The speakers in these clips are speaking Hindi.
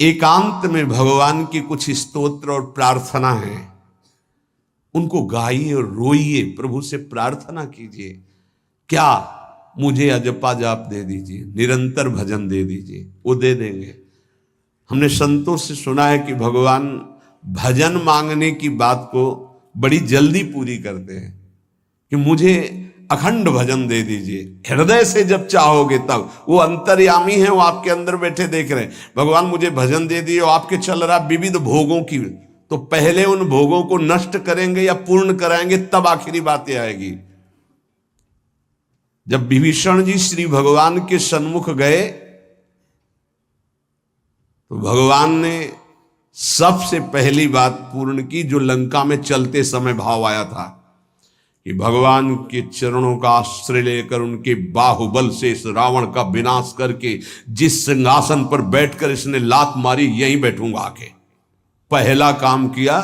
एकांत में भगवान की कुछ स्तोत्र और प्रार्थना है, उनको गाइए और रोइए, प्रभु से प्रार्थना कीजिए। क्या मुझे अजपा जाप दे दीजिए, निरंतर भजन दे दीजिए, वो दे देंगे। हमने संतों से सुना है कि भगवान भजन मांगने की बात को बड़ी जल्दी पूरी करते हैं कि मुझे अखंड भजन दे दीजिए, हृदय से जब चाहोगे तब। वो अंतर्यामी है, वो आपके अंदर बैठे देख रहे हैं। भगवान मुझे भजन दे दिए, और आपके चल रहा विविध भोगों की, तो पहले उन भोगों को नष्ट करेंगे या पूर्ण कराएंगे, तब आखिरी बातें आएगी। जब विभीषण जी श्री भगवान के सन्मुख गए तो भगवान ने सबसे पहली बात पूर्ण की, जो लंका में चलते समय भाव आया था कि भगवान के चरणों का आश्रय लेकर उनके बाहुबल से इस रावण का विनाश करके जिस सिंहासन पर बैठकर इसने लात मारी, यहीं बैठूंगा आके। पहला काम किया,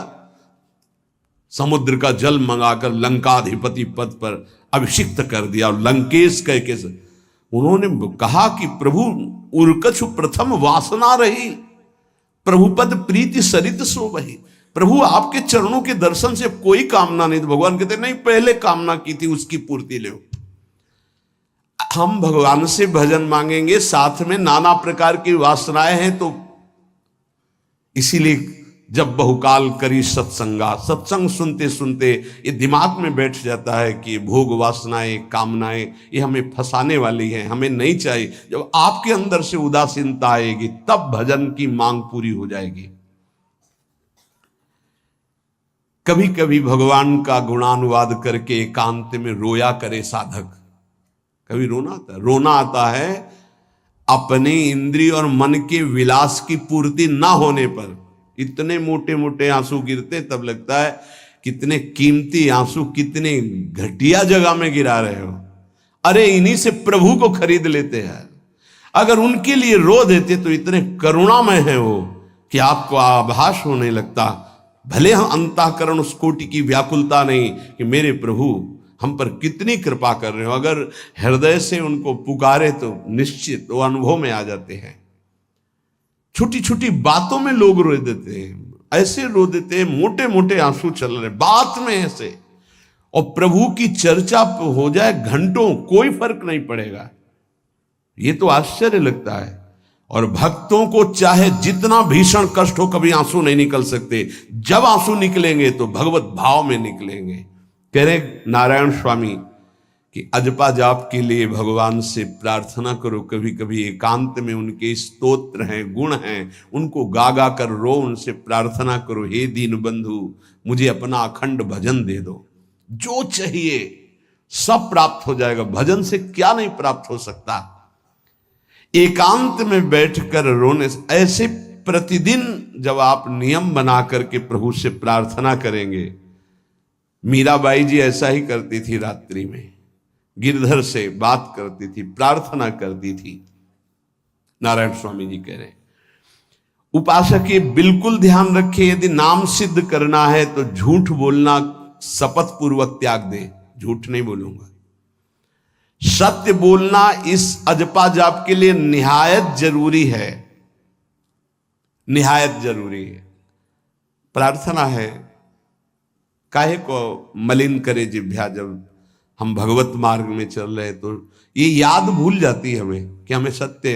समुद्र का जल मंगाकर लंकाधिपति पद पर अभिषिक्त कर दिया। लंकेश कह के उन्होंने कहा कि प्रभु उर्कछु प्रथम वासना रही, प्रभुपद प्रीति सरित सो बही। प्रभु आपके चरणों के दर्शन से कोई कामना नहीं। तो भगवान कहते नहीं, पहले कामना की थी उसकी पूर्ति ले। हम भगवान से भजन मांगेंगे, साथ में नाना प्रकार की वासनाएं हैं, तो इसीलिए जब बहुकाल करी सत्संगा, सत्संग सुनते सुनते ये दिमाग में बैठ जाता है कि भोग वासनाएं कामनाएं ये हमें फंसाने वाली हैं, हमें नहीं चाहिए। जब आपके अंदर से उदासीनता आएगी तब भजन की मांग पूरी हो जाएगी। कभी कभी भगवान का गुणानुवाद करके एकांत में रोया करे साधक। कभी रोना आता है अपने इंद्रिय और मन के विलास की पूर्ति ना होने पर। इतने मोटे मोटे आंसू गिरते, तब लगता है कितने कीमती आंसू कितने घटिया जगह में गिरा रहे हो। अरे इन्हीं से प्रभु को खरीद लेते हैं। अगर उनके लिए रो देते तो इतने करुणामय है वो कि आपको आभास होने लगता। भले हम अंतःकरण उस कोटि की व्याकुलता नहीं कि मेरे प्रभु हम पर कितनी कृपा कर रहे हो, अगर हृदय से उनको पुकारे तो निश्चित वो अनुभव में आ जाते हैं। छोटी छोटी बातों में लोग रो देते हैं, ऐसे रो देते हैं, मोटे मोटे आंसू चल रहे बात में ऐसे, और प्रभु की चर्चा हो जाए घंटों, कोई फर्क नहीं पड़ेगा। ये तो आश्चर्य लगता है। और भक्तों को चाहे जितना भीषण कष्ट हो, कभी आंसू नहीं निकल सकते। जब आंसू निकलेंगे तो भगवत भाव में निकलेंगे। कह रहे नारायण स्वामी कि अजपा जाप के लिए भगवान से प्रार्थना करो। कभी कभी एकांत में उनके स्तोत्र हैं, गुण हैं, उनको गा गा कर रो, उनसे प्रार्थना करो, हे दीन बंधु मुझे अपना अखंड भजन दे दो। जो चाहिए सब प्राप्त हो जाएगा। भजन से क्या नहीं प्राप्त हो सकता। एकांत में बैठकर रोने से, ऐसे प्रतिदिन जब आप नियम बना करके प्रभु से प्रार्थना करेंगे। मीराबाई जी ऐसा ही करती थी, रात्रि में गिरधर से बात करती थी, प्रार्थना करती थी। नारायण स्वामी जी कह रहे हैं उपासक ये बिल्कुल ध्यान रखे, यदि नाम सिद्ध करना है तो झूठ बोलना शपथ पूर्वक त्याग दे। झूठ नहीं बोलूंगा, सत्य बोलना इस अजपा जाप के लिए निहायत जरूरी है, निहायत जरूरी है। प्रार्थना है, काहे को मलिन करे जिह्वा। जब हम भगवत मार्ग में चल रहे तो ये याद भूल जाती है हमें कि हमें सत्य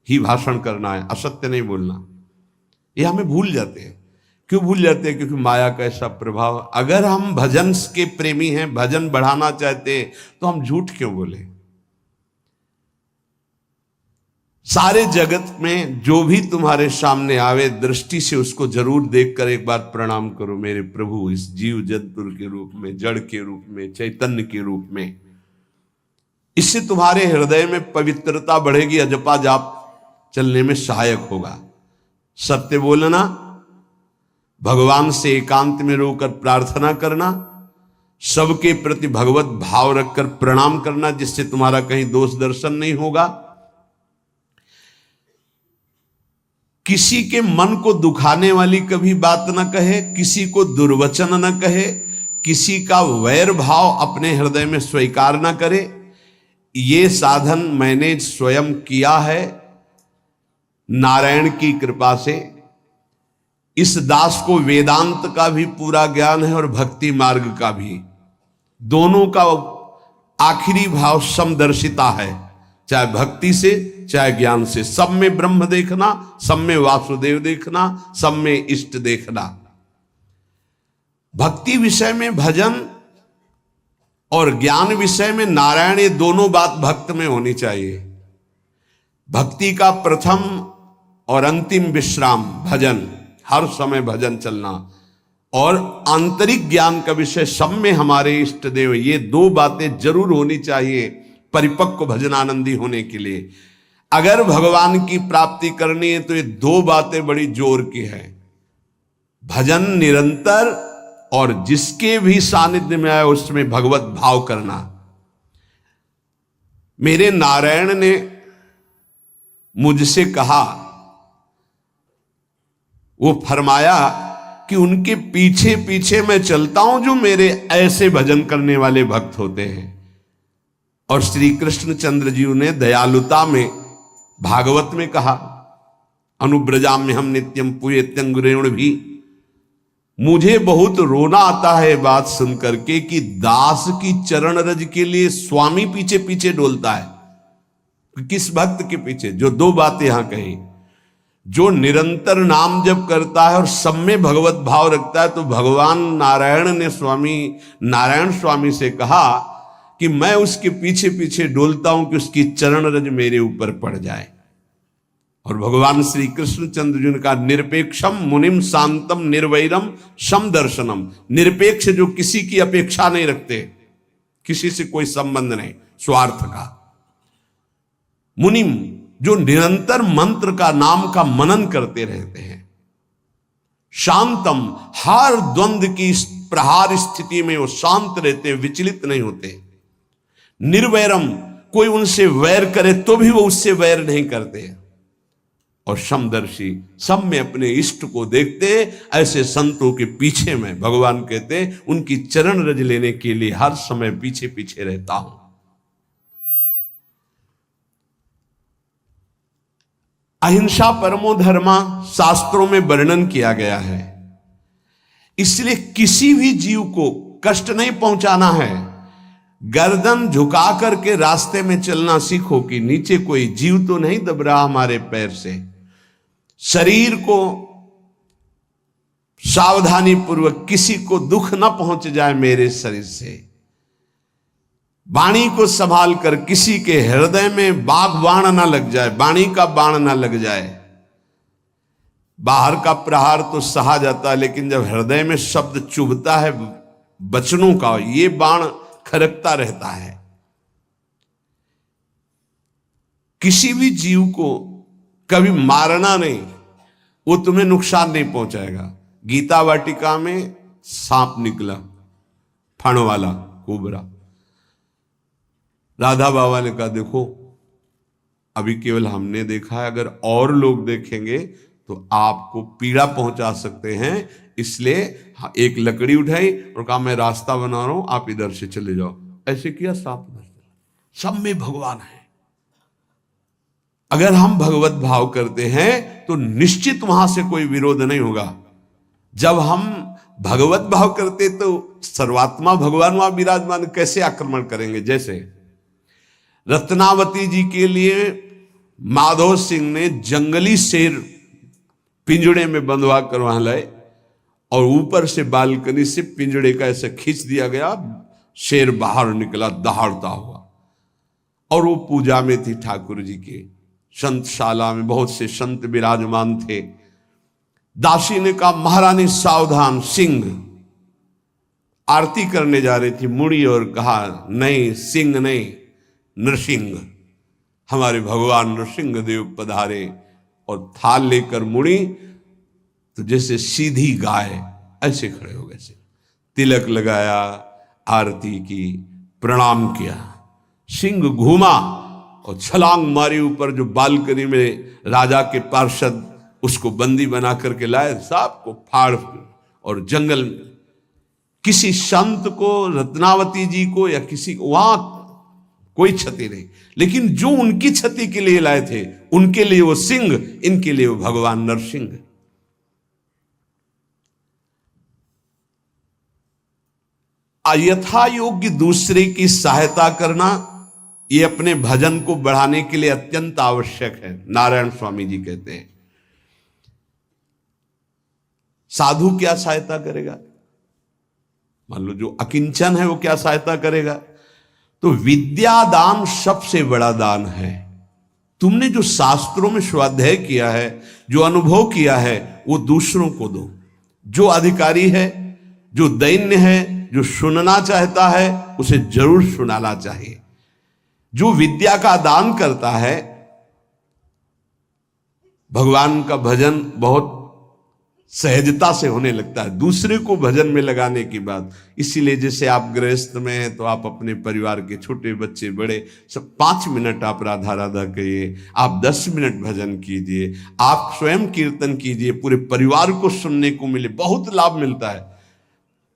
ही भाषण करना है, असत्य नहीं बोलना। ये हमें भूल जाते हैं। क्यों भूल जाते हैं? क्योंकि माया का ऐसा प्रभाव। अगर हम भजन के प्रेमी हैं, भजन बढ़ाना चाहते हैं, तो हम झूठ क्यों बोले? सारे जगत में जो भी तुम्हारे सामने आवे, दृष्टि से उसको जरूर देखकर एक बार प्रणाम करो। मेरे प्रभु इस जीव जंतु के रूप में, जड़ के रूप में, चैतन्य के रूप में। इससे तुम्हारे हृदय में पवित्रता बढ़ेगी, अजपा जाप चलने में सहायक होगा। सत्य बोलना, भगवान से एकांत में रोकर प्रार्थना करना, सबके प्रति भगवत भाव रखकर प्रणाम करना, जिससे तुम्हारा कहीं दोष दर्शन नहीं होगा। किसी के मन को दुखाने वाली कभी बात न कहे, किसी को दुर्वचन न कहे, किसी का वैर भाव अपने हृदय में स्वीकार न करे। ये साधन मैंने स्वयं किया है। नारायण की कृपा से इस दास को वेदांत का भी पूरा ज्ञान है और भक्ति मार्ग का भी, दोनों का आखिरी भाव समदर्शिता है, चाहे भक्ति से चाहे ज्ञान से। सब में ब्रह्म देखना, सब में वासुदेव देखना, सब में इष्ट देखना। भक्ति विषय में भजन और ज्ञान विषय में नारायण, ये दोनों बात भक्त में होनी चाहिए। भक्ति का प्रथम और अंतिम विश्राम भजन, हर समय भजन चलना, और आंतरिक ज्ञान का विषय सब में हमारे इष्ट देव। ये दो बातें जरूर होनी चाहिए परिपक्व भजनानंदी होने के लिए। अगर भगवान की प्राप्ति करनी है तो ये दो बातें बड़ी जोर की है, भजन निरंतर और जिसके भी सानिध्य में आए उसमें भगवत भाव करना। मेरे नारायण ने मुझसे कहा, वो फरमाया कि उनके पीछे पीछे मैं चलता हूं जो मेरे ऐसे भजन करने वाले भक्त होते हैं। और श्री कृष्णचंद्र जी ने दयालुता में भागवत में कहा, अनुब्रजाम्य हम नित्यम पूयत्यंगुरेण भी। मुझे बहुत रोना आता है बात सुनकर के कि दास की चरण रज के लिए स्वामी पीछे पीछे डोलता है। किस भक्त के पीछे? जो दो बातें यहां कही, जो निरंतर नाम जप करता है और सब में भगवत भाव रखता है। तो भगवान नारायण ने नारायण स्वामी से कहा कि मैं उसके पीछे पीछे डोलता हूं कि उसकी चरण रज मेरे ऊपर पड़ जाए। और भगवान श्री कृष्णचंद्र जी ने कहा, निरपेक्षम मुनिम शांतम निर्वैरम सम दर्शनम। निरपेक्ष जो किसी की अपेक्षा नहीं रखते, किसी से कोई संबंध नहीं स्वार्थ का। मुनिम जो निरंतर मंत्र का नाम का मनन करते रहते हैं। शांतम हर द्वंद्व की प्रहार स्थिति में वो शांत रहते, विचलित नहीं होते। निर्वैरम कोई उनसे वैर करे तो भी वो उससे वैर नहीं करते। और समदर्शी सब में अपने इष्ट को देखते। ऐसे संतों के पीछे में भगवान कहते उनकी चरण रज लेने के लिए हर समय पीछे पीछे रहता हूं। अहिंसा परमो धर्मा शास्त्रों में वर्णन किया गया है। इसलिए किसी भी जीव को कष्ट नहीं पहुंचाना है। गर्दन झुका करके रास्ते में चलना सीखो कि नीचे कोई जीव तो नहीं दब रहा हमारे पैर से। शरीर को सावधानी पूर्वक, किसी को दुख ना पहुंच जाए मेरे शरीर से। वाणी को संभाल कर, किसी के हृदय में बाघ बाण ना लग जाए, वाणी का बाण ना लग जाए। बाहर का प्रहार तो सहा जाता है, लेकिन जब हृदय में शब्द चुभता है वचनों का, ये बाण खरकता रहता है। किसी भी जीव को कभी मारना नहीं, वो तुम्हें नुकसान नहीं पहुंचाएगा। गीता वाटिका में सांप निकला, फण वाला कोबरा। राधा बाबा ने कहा, देखो अभी केवल हमने देखा है, अगर और लोग देखेंगे तो आपको पीड़ा पहुंचा सकते हैं। इसलिए एक लकड़ी उठाई और कहा, मैं रास्ता बना रहा हूं, आप इधर से चले जाओ। ऐसे किया, सांप उधर चला। सब में भगवान है। अगर हम भगवत भाव करते हैं तो निश्चित वहां से कोई विरोध नहीं होगा। जब हम भगवत भाव करते तो सर्वात्मा भगवान वहां विराजमान, कैसे आक्रमण करेंगे? जैसे रत्नावती जी के लिए माधव सिंह ने जंगली शेर पिंजड़े में बंधवा कर वहां लाए और ऊपर से बालकनी से पिंजड़े का ऐसे खींच दिया गया। शेर बाहर निकला दहाड़ता हुआ, और वो पूजा में थी ठाकुर जी के। संतशाला में बहुत से संत विराजमान थे। दासी ने कहा, महारानी सावधान, सिंह आरती करने जा रही थी, मुड़ी और कहा, नहीं सिंह नहीं, नृसिंह, हमारे भगवान नृसिंह देव पधारे। और थाल लेकर मुड़ी तो जैसे सीधी गाय ऐसे खड़े हो गए। तिलक लगाया, आरती की, प्रणाम किया। सिंह घूमा और छलांग मारी ऊपर। जो बालकनी में राजा के पार्षद उसको बंदी बना करके लाए, सांप को फाड़ और जंगल किसी संत को, रत्नावती जी को या किसी को वहां कोई क्षति नहीं। लेकिन जो उनकी क्षति के लिए लाए थे, उनके लिए वो सिंह, इनके लिए वो भगवान नरसिंह। यथा योग्य दूसरे की सहायता करना, ये अपने भजन को बढ़ाने के लिए अत्यंत आवश्यक है। नारायण स्वामी जी कहते हैं, साधु क्या सहायता करेगा? मान लो जो अकिंचन है वो क्या सहायता करेगा? तो विद्या दान सबसे बड़ा दान है। तुमने जो शास्त्रों में स्वाध्याय किया है, जो अनुभव किया है, वो दूसरों को दो। जो अधिकारी है, जो दैन्य है, जो सुनना चाहता है, उसे जरूर सुनाना चाहिए। जो विद्या का दान करता है, भगवान का भजन बहुत सहजता से होने लगता है, दूसरे को भजन में लगाने की बात। इसीलिए जैसे आप गृहस्थ में हैं तो आप अपने परिवार के छोटे बच्चे बड़े सब 5 मिनट आप राधा राधा कहिए, आप 10 मिनट भजन कीजिए, आप स्वयं कीर्तन कीजिए, पूरे परिवार को सुनने को मिले, बहुत लाभ मिलता है।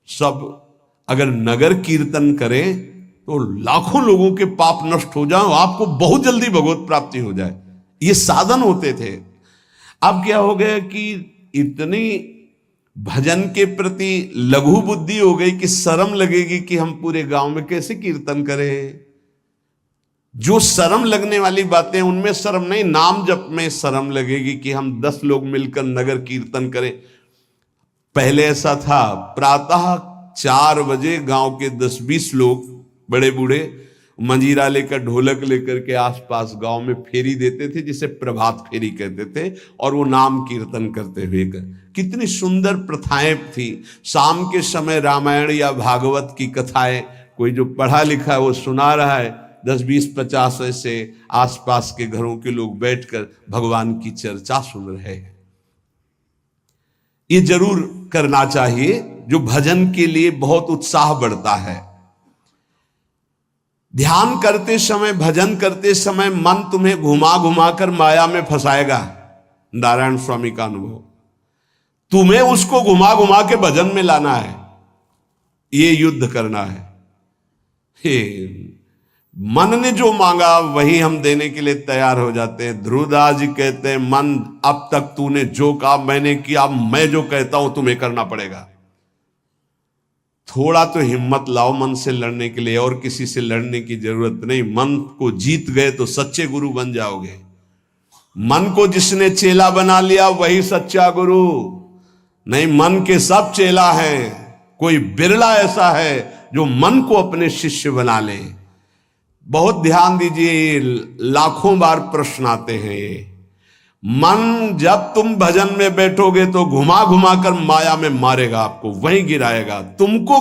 सब अगर नगर कीर्तन करें तो लाखों लोगों के पाप नष्ट हो जाए, आपको बहुत जल्दी भगवत प्राप्ति हो जाए। ये साधन होते थे। अब क्या हो गया कि इतनी भजन के प्रति लघु बुद्धि हो गई कि शर्म लगेगी कि हम पूरे गांव में कैसे कीर्तन करें। जो शर्म लगने वाली बातें, उनमें शर्म नहीं, नाम जप में शर्म लगेगी कि हम 10 लोग मिलकर नगर कीर्तन करें। पहले ऐसा था, प्रातः 4 बजे गांव के 10-20 लोग बड़े बूढ़े मंजीरा लेकर, ढोलक लेकर के आसपास गांव में फेरी देते थे, जिसे प्रभात फेरी कहते थे, और वो नाम कीर्तन करते हुए कितनी सुंदर प्रथाएं थी। शाम के समय रामायण या भागवत की कथाएं कोई जो पढ़ा लिखा है वो सुना रहा है, 10-20-50 ऐसे आसपास के घरों के लोग बैठकर भगवान की चर्चा सुन रहे हैं। ये जरूर करना चाहिए, जो भजन के लिए बहुत उत्साह बढ़ता है। ध्यान करते समय, भजन करते समय मन तुम्हें घुमा घुमा कर माया में फंसाएगा। नारायण स्वामी का अनुभव, तुम्हें उसको घुमा घुमा के भजन में लाना है, ये युद्ध करना है। मन ने जो मांगा वही हम देने के लिए तैयार हो जाते हैं। ध्रुवदास जी कहते हैं, मन अब तक तूने जो कहा मैंने किया, मैं जो कहता हूं तुम्हें करना पड़ेगा। थोड़ा तो हिम्मत लाओ मन से लड़ने के लिए, और किसी से लड़ने की जरूरत नहीं। मन को जीत गए तो सच्चे गुरु बन जाओगे। मन को जिसने चेला बना लिया वही सच्चा गुरु नहीं। मन के सब चेला हैं, कोई बिरला ऐसा है जो मन को अपने शिष्य बना ले। बहुत ध्यान दीजिए, लाखों बार प्रश्न आते हैं ये। मन जब तुम भजन में बैठोगे तो घुमा घुमा कर माया में मारेगा, आपको वहीं गिराएगा। तुमको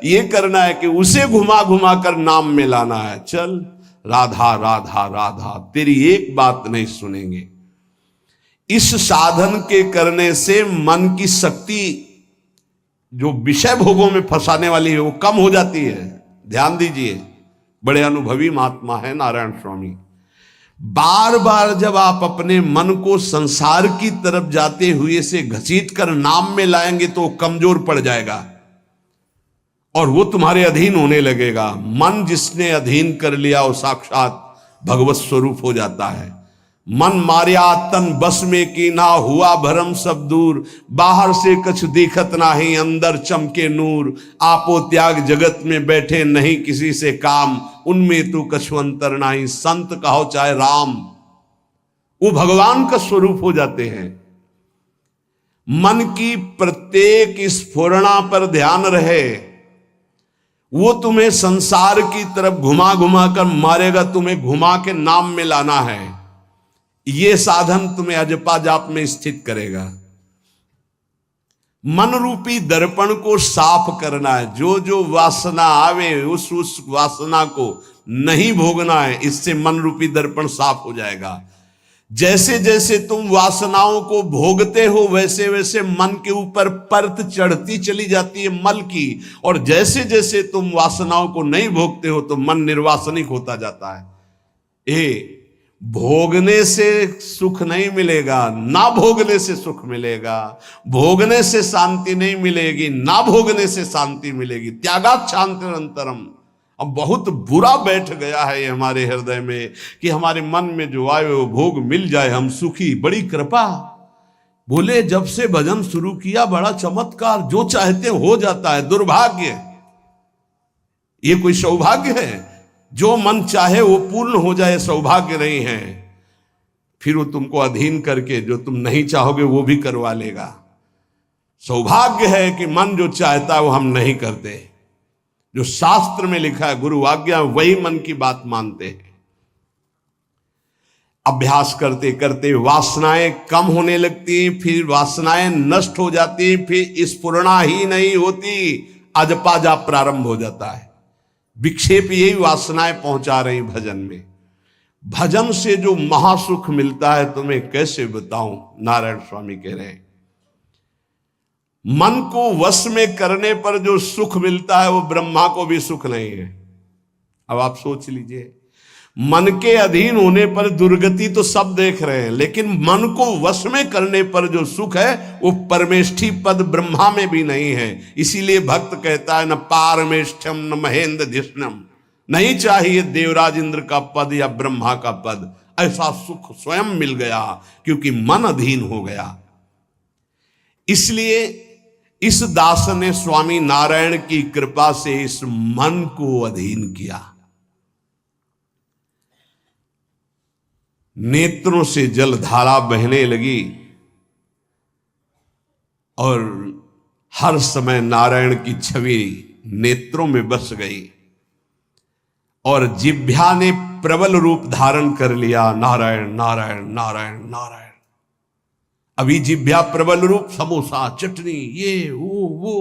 ये करना है कि उसे घुमा घुमा कर नाम में लाना है। चल राधा राधा राधा, तेरी एक बात नहीं सुनेंगे। इस साधन के करने से मन की शक्ति जो विषय भोगों में फंसाने वाली है वो कम हो जाती है। ध्यान दीजिए, बड़े अनुभवी महात्मा है नारायण स्वामी। बार बार जब आप अपने मन को संसार की तरफ जाते हुए से घसीट कर नाम में लाएंगे तो कमजोर पड़ जाएगा और वो तुम्हारे अधीन होने लगेगा। मन जिसने अधीन कर लिया वो साक्षात भगवत स्वरूप हो जाता है। मन मारिया तन बस में की ना, हुआ भरम सब दूर। बाहर से कछ दिखत नाही, अंदर चमके नूर। आपो त्याग जगत में बैठे नहीं किसी से काम, उनमें तू कछु अंतर नाही, संत कहो चाहे राम। वो भगवान का स्वरूप हो जाते हैं। मन की प्रत्येक स्फुरणा पर ध्यान रहे, वो तुम्हें संसार की तरफ घुमा घुमा कर मारेगा, तुम्हें घुमा के नाम में लाना है। ये साधन तुम्हें अजपा जाप में स्थित करेगा। मन रूपी दर्पण को साफ करना है। जो जो वासना आवे उस वासना को नहीं भोगना है, इससे मन रूपी दर्पण साफ हो जाएगा। जैसे जैसे तुम वासनाओं को भोगते हो वैसे वैसे मन के ऊपर परत चढ़ती चली जाती है मल की, और जैसे जैसे तुम वासनाओं को नहीं भोगते हो तो मन निर्वासनिक होता जाता है। भोगने से सुख नहीं मिलेगा, ना भोगने से सुख मिलेगा। भोगने से शांति नहीं मिलेगी, ना भोगने से शांति मिलेगी। त्यागात् शांतिरंतरम, अब बहुत बुरा बैठ गया है ये हमारे हृदय में कि हमारे मन में जो आए वो भोग मिल जाए, हम सुखी, बड़ी कृपा। बोले जब से भजन शुरू किया बड़ा चमत्कार, जो चाहते हो जाता है। दुर्भाग्य, ये कोई सौभाग्य है? जो मन चाहे वो पूर्ण हो जाए, सौभाग्य नहीं है। फिर वो तुमको अधीन करके जो तुम नहीं चाहोगे वो भी करवा लेगा। सौभाग्य है कि मन जो चाहता है वो हम नहीं करते। जो शास्त्र में लिखा है, गुरु आज्ञा, वही मन की बात मानते हैं। अभ्यास करते करते वासनाएं कम होने लगती, फिर वासनाएं नष्ट हो जाती, फिर स्फुरणा ही नहीं होती, अजपाजा प्रारंभ हो जाता है। विक्षेप यही वासनाएं पहुंचा रही भजन में। भजन से जो महासुख मिलता है तुम्हें कैसे बताऊं, नारायण स्वामी कह रहे हैं। मन को वश में करने पर जो सुख मिलता है वो ब्रह्मा को भी सुख नहीं है। अब आप सोच लीजिए, मन के अधीन होने पर दुर्गति तो सब देख रहे हैं, लेकिन मन को वश में करने पर जो सुख है वो परमेष्ठी पद ब्रह्मा में भी नहीं है। इसीलिए भक्त कहता है, न पारमेष्ठम न महेंद्र धिष्णम, नहीं चाहिए देवराज इंद्र का पद या ब्रह्मा का पद। ऐसा सुख स्वयं मिल गया क्योंकि मन अधीन हो गया। इसलिए इस दास ने स्वामी नारायण की कृपा से इस मन को अधीन किया। नेत्रों से जलधारा बहने लगी और हर समय नारायण की छवि नेत्रों में बस गई और जिह्वा ने प्रबल रूप धारण कर लिया, नारायण नारायण नारायण नारायण। अभी जिह्वा प्रबल रूप, समोसा, चटनी, ये वो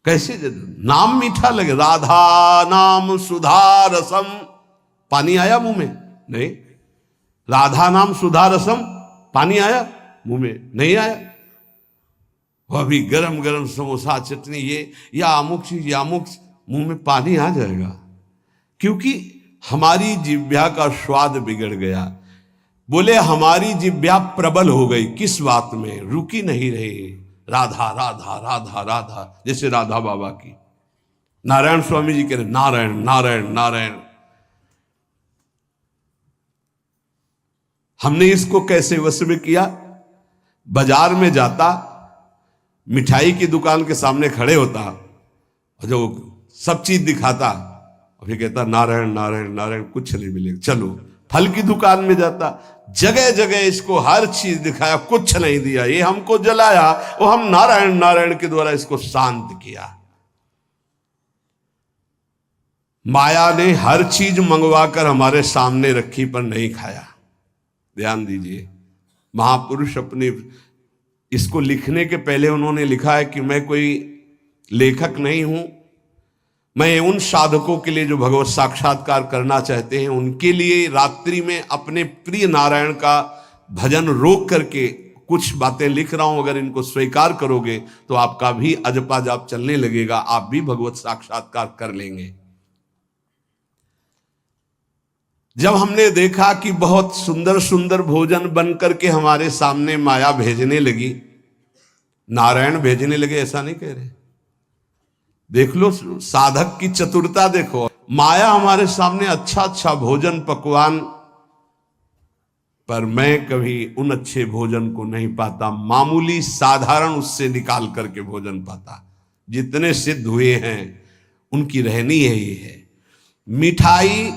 कैसे नाम मीठा लगे। राधा नाम सुधा रसम, पानी आया मुंह में? नहीं। राधा नाम सुधा रसम, पानी आया मुंह में? नहीं आया। वह भी गरम गरम समोसा, चटनी, ये या अमुक चीज या अमुक, मुंह में पानी आ जाएगा क्योंकि हमारी जिह्वा का स्वाद बिगड़ गया। बोले हमारी जिह्वा प्रबल हो गई, किस बात में? रुकी नहीं रही। राधा राधा राधा राधा, जैसे राधा बाबा की। नारायण स्वामी जी कह रहे नारायण नारायण नारायण। हमने इसको कैसे वश में किया? बाजार में जाता, मिठाई की दुकान के सामने खड़े होता और जो सब चीज दिखाता और फिर कहता नारायण नारायण नारायण, कुछ नहीं मिलेगा। चलो फल की दुकान में जाता, जगह जगह इसको हर चीज दिखाया, कुछ नहीं दिया। ये हमको जलाया, वो हम नारायण नारायण के द्वारा इसको शांत किया। माया ने हर चीज मंगवाकर हमारे सामने रखी पर नहीं खाया। ध्यान दीजिए, महापुरुष अपने इसको लिखने के पहले उन्होंने लिखा है कि मैं कोई लेखक नहीं हूं, मैं उन साधकों के लिए जो भगवत साक्षात्कार करना चाहते हैं उनके लिए रात्रि में अपने प्रिय नारायण का भजन रोक करके कुछ बातें लिख रहा हूं। अगर इनको स्वीकार करोगे तो आपका भी अजपा जाप चलने लगेगा, आप भी भगवत साक्षात्कार कर लेंगे। जब हमने देखा कि बहुत सुंदर सुंदर भोजन बन करके हमारे सामने माया भेजने लगी, नारायण भेजने लगे, ऐसा नहीं कह रहे। देख लो साधक की चतुरता देखो। माया हमारे सामने अच्छा अच्छा भोजन पकवान, पर मैं कभी उन अच्छे भोजन को नहीं पाता, मामूली साधारण उससे निकाल करके भोजन पाता। जितने सिद्ध हुए हैं उनकी रहनी है ये है। मिठाई,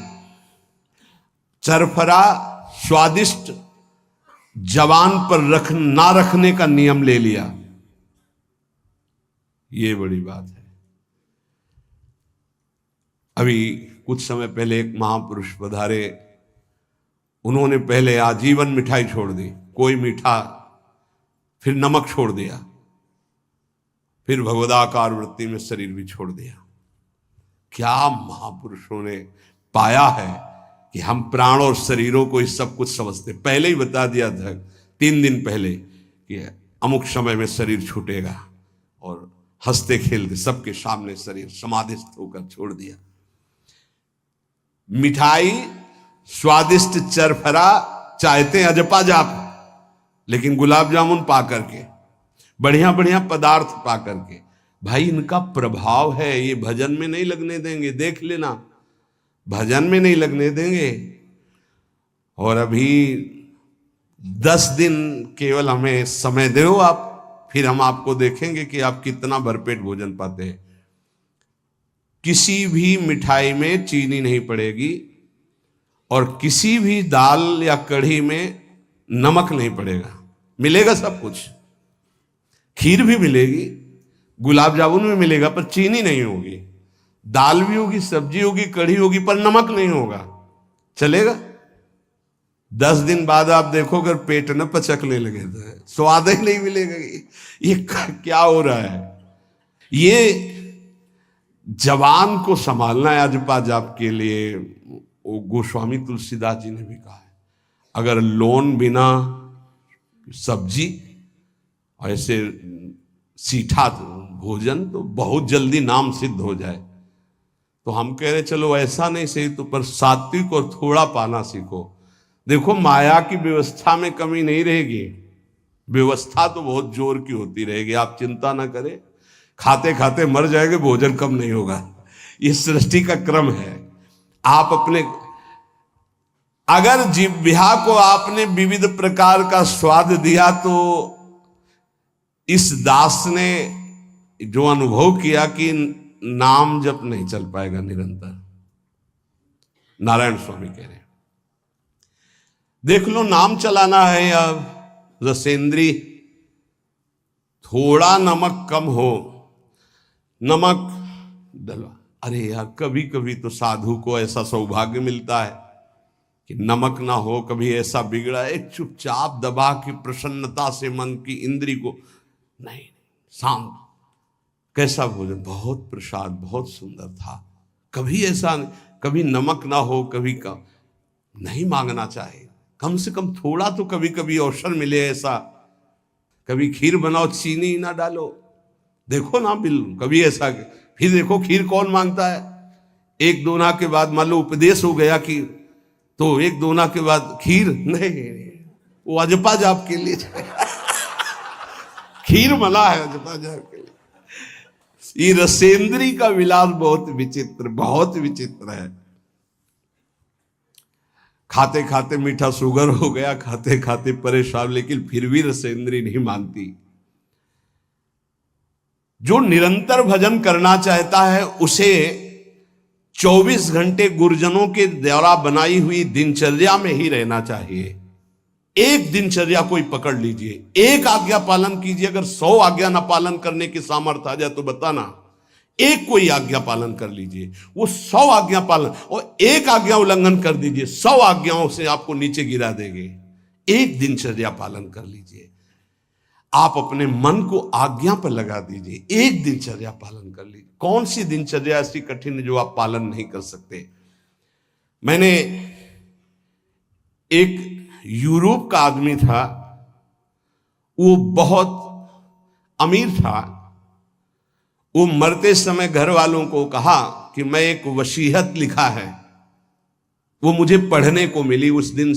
चरफरा, स्वादिष्ट जवान पर ना रखने का नियम ले लिया, ये बड़ी बात है। अभी कुछ समय पहले एक महापुरुष पधारे, उन्होंने पहले आजीवन मिठाई छोड़ दी, कोई मीठा, फिर नमक छोड़ दिया, फिर भगवदाकार वृत्ति में शरीर भी छोड़ दिया। क्या महापुरुषों ने पाया है कि हम प्राण और शरीरों को इस सब कुछ समझते। पहले ही बता दिया था 3 दिन पहले कि अमुक समय में शरीर छूटेगा, और हंसते खेलते सबके सामने शरीर समाधिस्थ होकर छोड़ दिया। मिठाई, स्वादिष्ट चरफरा चाहते अजपा जाप, लेकिन गुलाब जामुन पा करके, बढ़िया बढ़िया पदार्थ पा करके, भाई इनका प्रभाव है, ये भजन में नहीं लगने देंगे, देख लेना, भजन में नहीं लगने देंगे। और अभी 10 दिन केवल हमें समय दो आप, फिर हम आपको देखेंगे कि आप कितना भरपेट भोजन पाते हैं। किसी भी मिठाई में चीनी नहीं पड़ेगी और किसी भी दाल या कढ़ी में नमक नहीं पड़ेगा, मिलेगा सब कुछ। खीर भी मिलेगी, गुलाब जामुन भी मिलेगा, पर चीनी नहीं होगी। दाल भी होगी, सब्जी होगी, कढ़ी होगी, पर नमक नहीं होगा, चलेगा। 10 दिन बाद आप देखो अगर पेट न पचकने लगे तो स्वाद ही नहीं मिलेगा। ये क्या हो रहा है? ये जवान को संभालना है अजपा जाप के लिए। वो गोस्वामी तुलसीदास जी ने भी कहा है, अगर लोन बिना सब्जी ऐसे सीठा भोजन तो बहुत जल्दी नाम सिद्ध हो जाए। तो हम कह रहे चलो ऐसा नहीं सही तो पर सात्विक और थोड़ा पाना सीखो। देखो माया की व्यवस्था में कमी नहीं रहेगी, व्यवस्था तो बहुत जोर की होती रहेगी, आप चिंता ना करें। खाते खाते मर जाएंगे, भोजन कम नहीं होगा, ये सृष्टि का क्रम है। आप अपने अगर जिह्वा को आपने विविध प्रकार का स्वाद दिया तो इस दास ने जो अनुभव किया कि नाम जप नहीं चल पाएगा निरंतर। नारायण स्वामी कह रहे हैं देख लो, नाम चलाना है या रसेंद्री, थोड़ा नमक कम हो, नमक डलवा। अरे यार कभी कभी तो साधु को ऐसा सौभाग्य मिलता है कि नमक ना हो, कभी ऐसा बिगड़ा है चुपचाप दबा के प्रसन्नता से मन की इंद्री को नहीं, शांत, कैसा भोजन, बहुत प्रसाद, बहुत सुंदर था। कभी ऐसा नहीं, कभी नमक ना हो, कभी कम नहीं मांगना चाहिए, कम से कम थोड़ा तो कभी कभी अवसर मिले ऐसा। कभी खीर बनाओ चीनी ना डालो, देखो ना बिल कभी ऐसा। फिर देखो खीर कौन मांगता है? एक दोना के बाद मान लो उपदेश हो गया कि तो एक दोना के बाद खीर नहीं, वो अजपा जाप के लिए खीर मना है अजपा जाप के लिए। ये रसेंद्री का विलास बहुत विचित्र, बहुत विचित्र है। खाते खाते मीठा शुगर हो गया, खाते खाते परेशान, लेकिन फिर भी रसेंद्री नहीं मानती। जो निरंतर भजन करना चाहता है उसे 24 घंटे गुरुजनों के द्वारा बनाई हुई दिनचर्या में ही रहना चाहिए। एक दिनचर्या कोई पकड़ लीजिए, एक आज्ञा पालन कीजिए। अगर 100 आज्ञा ना पालन करने की सामर्थ्य आ जाए तो बताना, एक कोई आज्ञा पालन कर लीजिए। वो 100 आज्ञा पालन, और एक आज्ञा उल्लंघन कर दीजिए, 100 आज्ञाओं से आपको नीचे गिरा देंगे। एक दिनचर्या पालन कर लीजिए, आप अपने मन को आज्ञा पर लगा दीजिए, एक दिनचर्या पालन कर लीजिए। कौन सी दिनचर्या ऐसी कठिन है जो आप पालन नहीं कर सकते? मैंने एक यूरोप का आदमी था, वो बहुत अमीर था। वो मरते समय घर वालों को कहा कि मैं एक वसीयत लिखा है, वो मुझे पढ़ने को मिली उस दिन।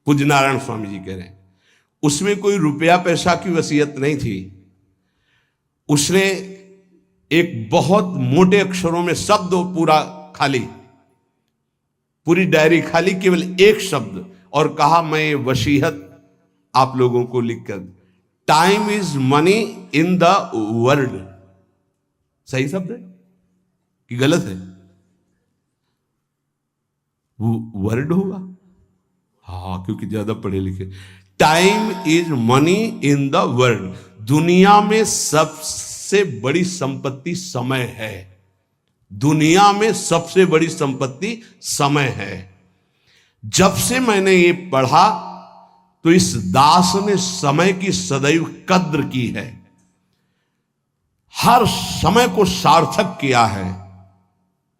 पूज्य नारायण स्वामी जी कह रहे हैं उसमें कोई रुपया पैसा की वसीयत नहीं थी। उसने एक बहुत मोटे अक्षरों में शब्द पूरा खाली, पूरी डायरी खाली, केवल एक शब्द, और कहा मैं ये वसीयत आप लोगों को लिखकर, time is money in the world. सही शब्द है कि गलत है? वर्ड होगा, हाँ, क्योंकि ज्यादा पढ़े लिखे। Time is money in the world. दुनिया में सबसे बड़ी संपत्ति समय है। दुनिया में सबसे बड़ी संपत्ति समय है। जब से मैंने ये पढ़ा तो इस दास ने समय की सदैव कद्र की है, हर समय को सार्थक किया है।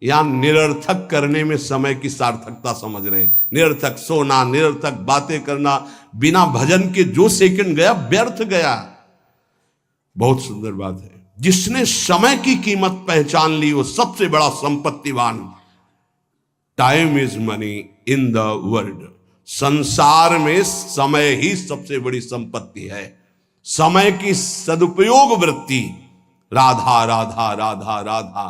या निरर्थक करने में समय की सार्थकता समझ रहे हैं। निरर्थक सोना, निरर्थक बातें करना, बिना भजन के जो सेकंड गया व्यर्थ गया। बहुत सुंदर बात है, जिसने समय की कीमत पहचान ली वो सबसे बड़ा संपत्तिवान। Time is money in the world. संसार में समय ही सबसे बड़ी संपत्ति है। समय की सदुपयोग वृत्ति राधा राधा राधा राधा।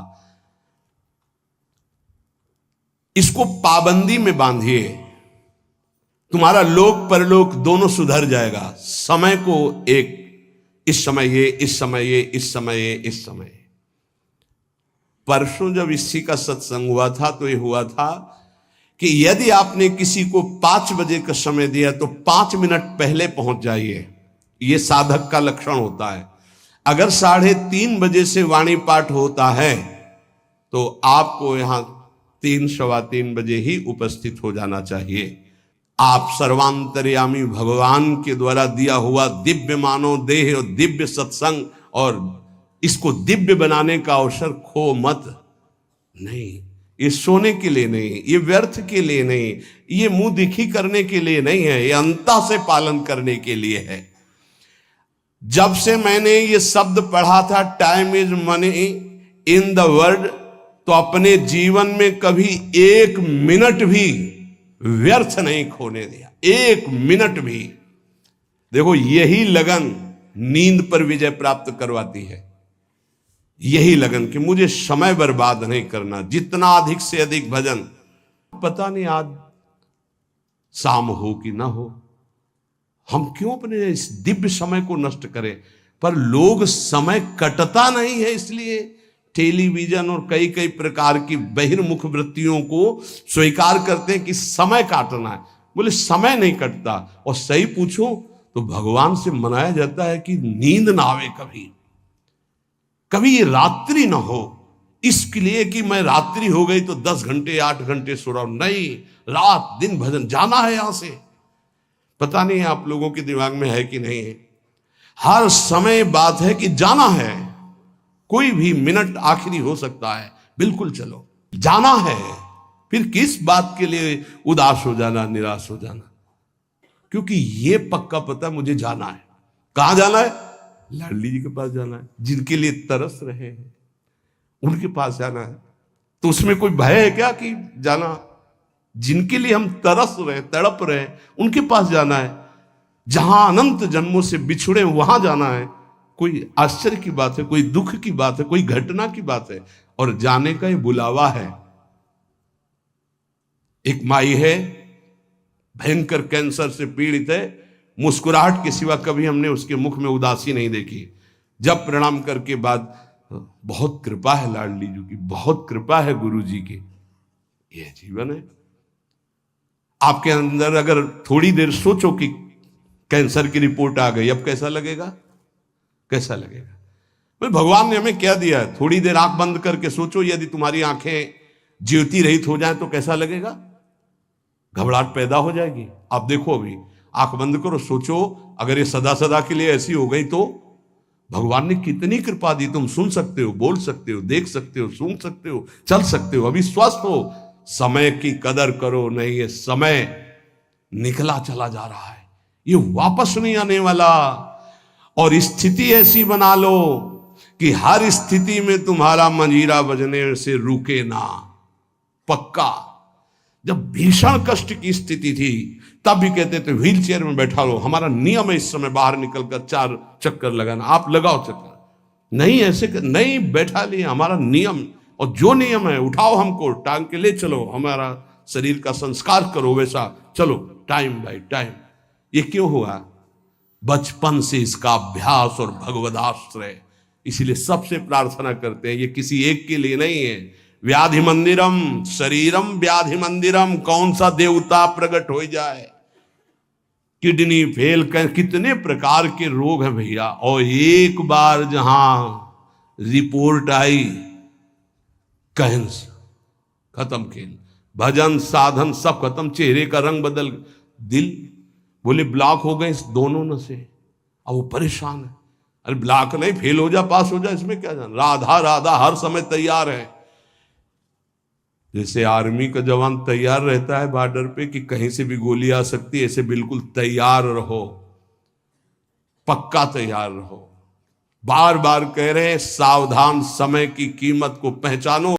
इसको पाबंदी में बांधिए, तुम्हारा लोक परलोक दोनों सुधर जाएगा। समय को एक, इस समय ये, इस समय ये, इस समय ये, इस समय। परसों जब इसी का सत्संग हुआ था तो ये हुआ था कि यदि आपने किसी को 5 बजे का समय दिया तो 5 मिनट पहले पहुंच जाइए। यह साधक का लक्षण होता है। अगर 3:30 बजे से वाणी पाठ होता है तो आपको यहां 3 सवा 3 बजे ही उपस्थित हो जाना चाहिए। आप सर्वांतर्यामी भगवान के द्वारा दिया हुआ दिव्य मानव देह और दिव्य सत्संग और इसको दिव्य बनाने का अवसर खो मत। नहीं, ये सोने के लिए नहीं, ये व्यर्थ के लिए नहीं, ये मुंह दिखी करने के लिए नहीं है, ये अंता से पालन करने के लिए है। जब से मैंने ये शब्द पढ़ा था time is money in the world, तो अपने जीवन में कभी 1 मिनट भी व्यर्थ नहीं खोने दिया, 1 मिनट भी। देखो, यही लगन नींद पर विजय प्राप्त करवाती है। यही लगन कि मुझे समय बर्बाद नहीं करना, जितना अधिक से अधिक भजन। पता नहीं आज शाम हो कि ना हो, हम क्यों अपने इस दिव्य समय को नष्ट करें। पर लोग समय कटता नहीं है इसलिए टेलीविजन और कई कई प्रकार की बहिर्मुख वृत्तियों को स्वीकार करते हैं कि समय काटना है। बोले समय नहीं कटता। और सही पूछो तो भगवान से मनाया जाता है कि नींद ना आवे, कभी ये रात्रि ना हो, इसके लिए कि मैं रात्रि हो गई तो 10 घंटे 8 घंटे सो रहा हूं। नहीं, रात दिन भजन, जाना है यहां से। पता नहीं आप लोगों के दिमाग में है कि नहीं है। हर समय बात है कि जाना है, कोई भी मिनट आखिरी हो सकता है, बिल्कुल चलो, जाना है। फिर किस बात के लिए उदास हो जाना, निराश हो जाना, क्योंकि ये पक्का पता मुझे जाना है। कहां जाना है? लाडली जी के पास जाना है, जिनके लिए तरस रहे हैं उनके पास जाना है। तो उसमें कोई भय है क्या कि जाना? जिनके लिए हम तरस रहे, तड़प रहे, उनके पास जाना है। जहां अनंत जन्मों से बिछुड़े वहां जाना है। कोई आश्चर्य की बात है, कोई दुख की बात है, कोई घटना की बात है, और जाने का ये बुलावा है। एक माई है, भयंकर कैंसर से पीड़ित है, मुस्कुराहट के सिवा कभी हमने उसके मुख में उदासी नहीं देखी। जब प्रणाम करके बाद, बहुत कृपा है लाडली जी की, बहुत कृपा है गुरु जी की। यह जीवन है। आपके अंदर अगर थोड़ी देर सोचो कि कैंसर की रिपोर्ट आ गई, अब कैसा लगेगा? कैसा लगेगा? भाई भगवान ने हमें क्या दिया है? थोड़ी देर आंख बंद करके सोचो, यदि तुम्हारी आंखें ज्योति रहित हो जाए तो कैसा लगेगा? घबराहट पैदा हो जाएगी। आप देखो, अभी आंख बंद करो, सोचो अगर ये सदा सदा के लिए ऐसी हो गई तो भगवान ने कितनी कृपा दी। तुम सुन सकते हो, बोल सकते हो, देख सकते हो, सूंघ सकते हो, चल सकते हो, अभी स्वस्थ हो। समय की कदर करो। नहीं, ये समय निकला चला जा रहा है, ये वापस नहीं आने वाला। और स्थिति ऐसी बना लो कि हर स्थिति में तुम्हारा मंजीरा बजने से रुके ना। पक्का। जब भीषण कष्ट की स्थिति थी तब भी कहते थे व्हील चेयर में बैठा लो, हमारा नियम है इस समय बाहर निकलकर 4 चक्कर लगाना, आप लगाओ चक्कर। नहीं, ऐसे नहीं बैठा लिया, हमारा नियम, और जो नियम है उठाओ, हमको टांग के ले चलो, हमारा शरीर का संस्कार करो, वैसा चलो, टाइम बाय टाइम। ये क्यों हुआ? बचपन से इसका अभ्यास और भगवदाश्रय। इसीलिए सबसे प्रार्थना करते हैं, ये किसी एक के लिए नहीं है। व्याधि मंदिरम शरीरम व्याधि मंदिरम, कौन सा देवता प्रकट हो जाए? किडनी फेल, कितने प्रकार के रोग हैं भैया। और एक बार जहां रिपोर्ट आई कैंसर, खत्म खेल, भजन साधन सब खत्म, चेहरे का रंग बदल, दिल बोले ब्लॉक हो गए इस दोनों नसें। अब वो परेशान है। अरे ब्लॉक नहीं, फेल हो जा, पास हो जा, इसमें क्या जाना। राधा राधा हर समय तैयार है। जैसे आर्मी का जवान तैयार रहता है बॉर्डर पे कि कहीं से भी गोली आ सकती है, ऐसे बिल्कुल तैयार रहो, पक्का तैयार रहो। बार बार कह रहे हैं सावधान, समय की कीमत को पहचानो।